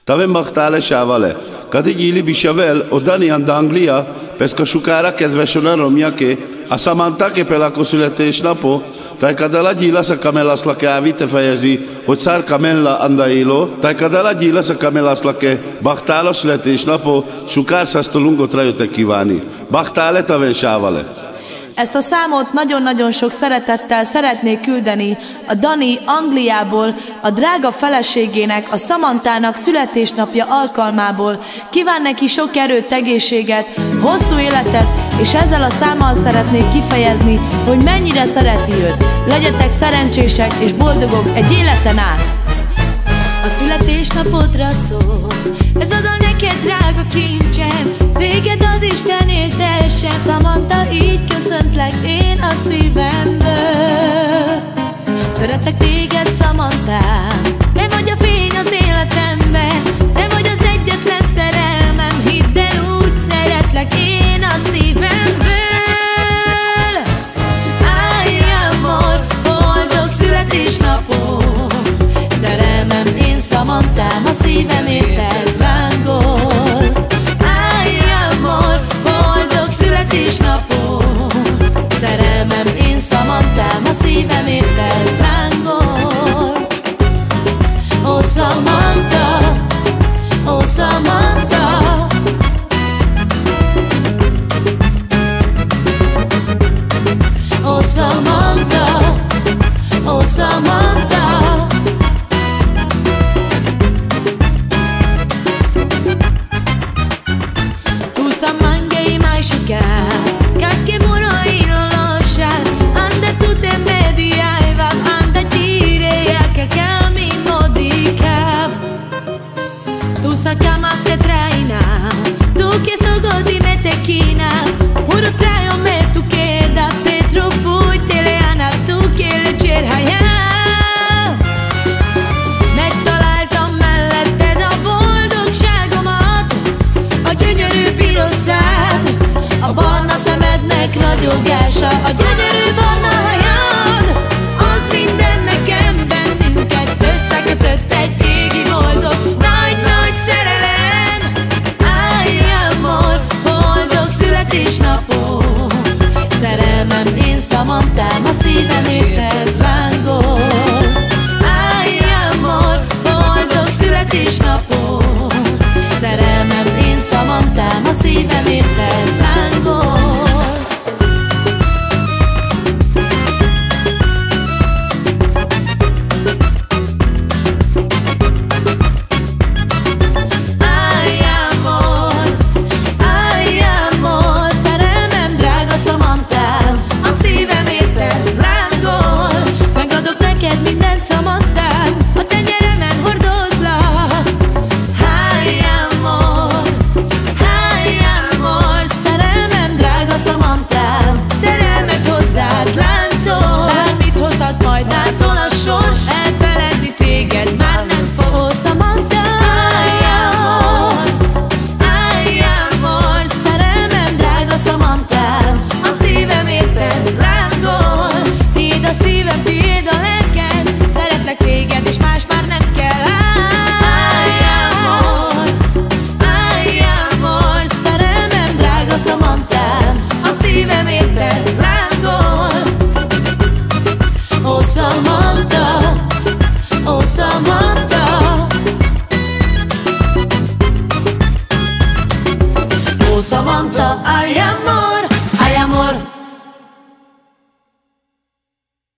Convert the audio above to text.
Tave machtale sávale. Kadi gyíli bisavel, o Danian d'Anglia, peska sukára kedvesen romjake, a Samantake pelako születésnapo, tai kadala gyílasz a kamelaszlake ávite fejezi, hogy szár kamella andailo, tai kadala gyílasz a kamelaszlake, bachtála születésnapo, sukárszasztolungot rajöttek kívánni. Bachtále taven sávale. Ezt a számot nagyon-nagyon sok szeretettel szeretnék küldeni a Dani Angliából, a drága feleségének, a Samantának születésnapja alkalmából. Kíván neki sok erőt, egészséget, hosszú életet, és ezzel a számmal szeretnék kifejezni, hogy mennyire szereti őt. Legyetek szerencsések és boldogok egy életen át! A születésnapodra szól, ez a dal neked, drága kincsem, téged az Isten éltessen. Samantha, így köszöntlek én a szívemből. Szeretlek téged, Samanthám, te vagy a fény az életemben, te vagy az egyetlen szerelmem, hidd el, úgy szeretlek én a szívemből. Ay, amor, boldog születésnapom, szerelmem én, Samanthám, a szívem érted lángol. Ay, amor, boldog születésnapom, szerelmem én, Samanthám, a szívem érted lángol. Oh Samantha, oh Samantha, oh Samantha, oh Samantha. Tu samangei mai sciucare, casche muro in lasciar, anda tu te mediaiva, anda gire a che cammino di cap. Tu sa cama te traina, tu che sogo di me te china, uro traio me tu che da te troppo te le ana, tu che legger haya. Megtaláltam melletted a boldogságomat, a gyönyörű piros szád, a barna szemednek ragyogása, a gyönyörű barna hajad, az minden nekem, bennünket összekötött egy égi boldog, nagy-nagy szerelem. Ay, amor, boldog születésnapom, szerelmem én, Samanthám, a szívem érted lángol. Ay, amor, boldog születésnapom, szerelmem én, Samanthám, a szívem érted lángol. Ay, amor, szerelmem, drága Samanthám, a szívem érted lángol. Megadok neked mindent, Samanthám, a tenyeremen hordozlak. Ay, amor, szerelmem, drága Samanthám, szerelmet hozzád láncol. Bármit hozhat majd ától a sors, elfeledni téged már nem fog. Oh Samantha, ay, amor, szerelmem, drága Samanthám, a szívem érted lángol. Tiéd a szívem, tiéd a lelkem, szeretlek téged és más már nem kell. Ay, amor, szerelmem, drága Samanthám, a szívem érted lángol. Oh Samantha, oh Samantha, oh Samantha, ay, amor.